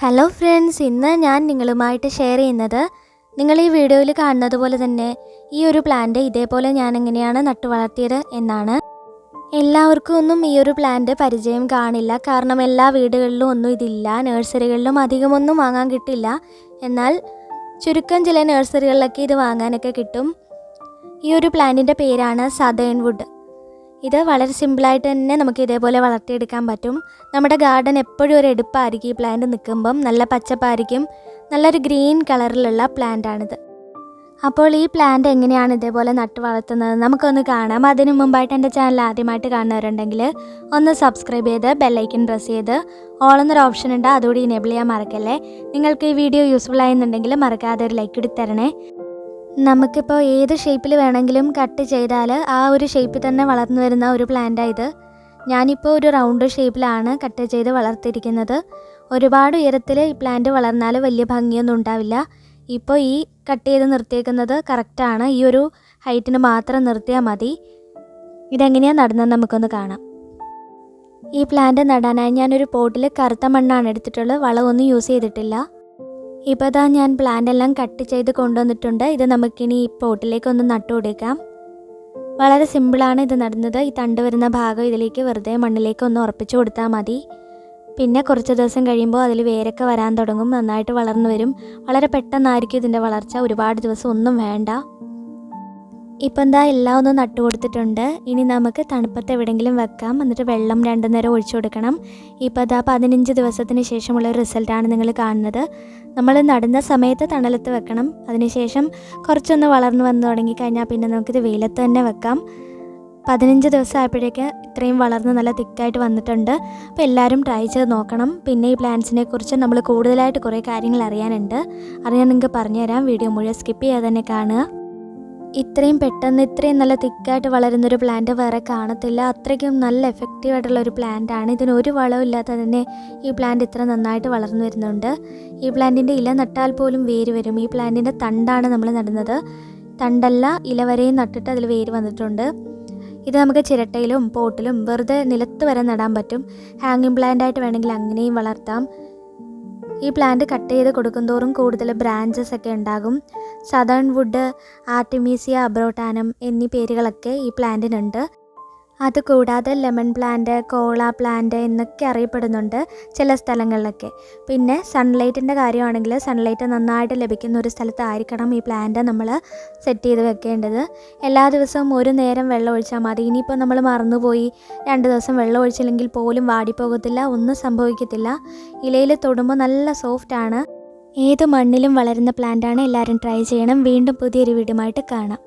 Hello friends, ഇന്ന് ഞാൻ നിങ്ങളുമായിട്ട് ഷെയർ ചെയ്യുന്നത് നിങ്ങൾ ഈ വീഡിയോയിൽ കാണുന്നത് പോലെ തന്നെ ഈ ഒരു പ്ലാന്റ് ഇതേപോലെ ഞാൻ എങ്ങനെയാണ് നട്ടു വളർത്തിയത് എന്നാണ്. എല്ലാവർക്കും ഒന്നും ഈ ഒരു പ്ലാന്റ് പരിചയം കാണില്ല, കാരണം എല്ലാ വീടുകളിലും ഒന്നും ഇതില്ല. നഴ്സറികളിലും അധികമൊന്നും വാങ്ങാൻ കിട്ടില്ല. എന്നാൽ ചുരുക്കം ചില നഴ്സറികളിലൊക്കെ ഇത് വാങ്ങാനൊക്കെ കിട്ടും. ഈ ഒരു പ്ലാന്റിൻ്റെ പേരാണ് സദേൺ വുഡ്. ഇത് വളരെ സിമ്പിളായിട്ട് തന്നെ നമുക്ക് ഇതേപോലെ വളർത്തിയെടുക്കാൻ പറ്റും. നമ്മുടെ ഗാർഡൻ എപ്പോഴും ഒരു എടുപ്പായിരിക്കും. ഈ പ്ലാന്റ് നിൽക്കുമ്പം നല്ല പച്ചപ്പായിരിക്കും. നല്ലൊരു ഗ്രീൻ കളറിലുള്ള പ്ലാന്റാണിത്. അപ്പോൾ ഈ പ്ലാന്റ് എങ്ങനെയാണ് ഇതേപോലെ നട്ട് വളർത്തുന്നത് നമുക്കൊന്ന് കാണാം. അതിനു മുമ്പായിട്ട് എൻ്റെ ചാനൽ ആദ്യമായിട്ട് കാണുന്നവരുണ്ടെങ്കിൽ ഒന്ന് സബ്സ്ക്രൈബ് ചെയ്ത് ബെല്ലൈക്കൻ പ്രസ് ചെയ്ത് ഓൾ എന്നൊരു ഓപ്ഷൻ ഉണ്ട്, അതുകൂടി എനേബിൾ ചെയ്യാൻ മറക്കല്ലേ. നിങ്ങൾക്ക് ഈ വീഡിയോ യൂസ്ഫുൾ ആയെന്നുണ്ടെങ്കിൽ മറക്കാതെ ഒരു ലൈക്ക് ഇട്ട് തരണേ. നമുക്കിപ്പോൾ ഏത് ഷേപ്പിൽ വേണമെങ്കിലും കട്ട് ചെയ്താൽ ആ ഒരു ഷേപ്പിൽ തന്നെ വളർന്നു വരുന്ന ഒരു പ്ലാന്റാണ് ഇത്. ഞാനിപ്പോൾ ഒരു റൗണ്ട് ഷേപ്പിലാണ് കട്ട് ചെയ്ത് വളർത്തിയിരിക്കുന്നത്. ഒരുപാട് ഉയരത്തിൽ ഈ പ്ലാന്റ് വളർന്നാൽ വലിയ ഭംഗിയൊന്നും ഉണ്ടാവില്ല. ഇപ്പോൾ ഈ കട്ട് ചെയ്ത് നിർത്തിയേക്കുന്നത് കറക്റ്റാണ്. ഈ ഒരു ഹൈറ്റിന് മാത്രം നിർത്തിയാൽ മതി. ഇതെങ്ങനെയാണ് നടുന്നത് നമുക്കൊന്ന് കാണാം. ഈ പ്ലാന്റ് നടാനായി ഞാനൊരു പോട്ടിൽ കറുത്ത മണ്ണാണ് എടുത്തിട്ടുള്ളത്. വളമൊന്നും യൂസ് ചെയ്തിട്ടില്ല. ഇപ്പോൾ ദാ ഞാൻ പ്ലാന്റ് എല്ലാം കട്ട് ചെയ്ത് കൊണ്ടുവന്നിട്ടുണ്ട്. ഇത് നമുക്കിനി ഈ പോട്ടിലേക്കൊന്ന് നട്ടു കൊടുക്കാം. വളരെ സിമ്പിളാണ് ഇത് നടുന്നത്. ഈ തണ്ട് വരുന്ന ഭാഗം ഇതിലേക്ക് വെറുതെ മണ്ണിലേക്ക് ഒന്ന് ഉറപ്പിച്ചു കൊടുത്താൽ മതി. പിന്നെ കുറച്ച് ദിവസം കഴിയുമ്പോൾ അതിൽ വേരൊക്കെ വരാൻ തുടങ്ങും. നന്നായിട്ട് വളർന്നു വരും. വളരെ പെട്ടെന്നായിരിക്കും ഇതിൻ്റെ വളർച്ച. ഒരുപാട് ദിവസം ഒന്നും വേണ്ട. ഇപ്പം എന്താ എല്ലാം ഒന്ന് നട്ടു കൊടുത്തിട്ടുണ്ട്. ഇനി നമുക്ക് തണുപ്പത്ത് എവിടെയെങ്കിലും വെക്കാം. എന്നിട്ട് വെള്ളം 2 നേരം ഒഴിച്ചു കൊടുക്കണം. ഇപ്പോൾ ഇതാ 15 ദിവസത്തിന് ശേഷമുള്ള ഒരു റിസൾട്ടാണ് നിങ്ങൾ കാണുന്നത്. നമ്മൾ നടുന്ന സമയത്ത് തണലത്ത് വെക്കണം. അതിനുശേഷം കുറച്ചൊന്ന് വളർന്നു വന്ന് തുടങ്ങിക്കഴിഞ്ഞാൽ പിന്നെ നമുക്കിത് വെയിലത്ത് തന്നെ വെക്കാം. 15 ദിവസം ആയപ്പോഴേക്ക് ഇത്രയും വളർന്ന് നല്ല തിക്കായിട്ട് വന്നിട്ടുണ്ട്. അപ്പോൾ എല്ലാവരും ട്രൈ ചെയ്ത് നോക്കണം. പിന്നെ ഈ പ്ലാന്റ്സിനെ കുറിച്ച് നമ്മൾ കൂടുതലായിട്ട് കുറേ കാര്യങ്ങൾ അറിയാനുണ്ട്. അറിയാൻ നിങ്ങൾക്ക് പറഞ്ഞുതരാം. വീഡിയോ മുഴുവൻ സ്കിപ്പ് ചെയ്യാതെ തന്നെ കാണുക. ഇത്രയും പെട്ടെന്ന് ഇത്രയും നല്ല തിക്കായിട്ട് വളരുന്നൊരു പ്ലാന്റ് വേറെ കാണത്തില്ല. അത്രയ്ക്കും നല്ല എഫക്റ്റീവായിട്ടുള്ള ഒരു പ്ലാന്റാണ്. ഇതിനൊരു വളവും ഇല്ലാതെ തന്നെ ഈ പ്ലാന്റ് ഇത്ര നന്നായിട്ട് വളർന്നു വരുന്നുണ്ട്. ഈ പ്ലാന്റിൻ്റെ ഇല നട്ടാൽ പോലും വേര് വരും. ഈ പ്ലാന്റിൻ്റെ തണ്ടാണ് നമ്മൾ നടുന്നത്. തണ്ടല്ല, ഇല വരെയും നട്ടിട്ട് അതിൽ വേര് വന്നിട്ടുണ്ട്. ഇത് നമുക്ക് ചിരട്ടയിലും പോട്ടിലും വെറുതെ നിലത്ത് വരെ നടാൻ പറ്റും. ഹാങ്ങിങ് പ്ലാന്റായിട്ട് വേണമെങ്കിൽ അങ്ങനെയും വളർത്താം. ഈ പ്ലാന്റ് കട്ട് ചെയ്ത് കൊടുക്കുന്തോറും കൂടുതൽ ബ്രാഞ്ചസ് ഒക്കെ ഉണ്ടാകും. സദേൺ വുഡ്, ആർട്ടിമീസിയ അബ്രോട്ടാനം എന്നീ പേരുകളൊക്കെ ഈ പ്ലാന്റിനുണ്ട്. അതുകൂടാതെ ലെമൺ പ്ലാന്റ്, കോള പ്ലാന്റ് എന്നൊക്കെ അറിയപ്പെടുന്നുണ്ട് ചില സ്ഥലങ്ങളിലൊക്കെ. പിന്നെ സൺലൈറ്റിൻ്റെ കാര്യമാണെങ്കിൽ സൺലൈറ്റ് നന്നായിട്ട് ലഭിക്കുന്ന ഒരു സ്ഥലത്തായിരിക്കണം ഈ പ്ലാന്റ് നമ്മൾ സെറ്റ് ചെയ്ത് വെക്കേണ്ടത്. എല്ലാ ദിവസവും 1 നേരം വെള്ളം ഒഴിച്ചാൽ മതി. ഇനിയിപ്പോൾ നമ്മൾ മറന്നുപോയി 2 ദിവസം വെള്ളം ഒഴിച്ചില്ലെങ്കിൽ പോലും വാടിപ്പോകത്തില്ല, ഒന്നും സംഭവിക്കത്തില്ല. ഇലയിൽ തൊടുമ്പോൾ നല്ല സോഫ്റ്റാണ്. ഏത് മണ്ണിലും വളരുന്ന പ്ലാന്റാണ്. എല്ലാവരും ട്രൈ ചെയ്യണം. വീണ്ടും പുതിയൊരു വീഡിയോയുമായിട്ട് കാണാം.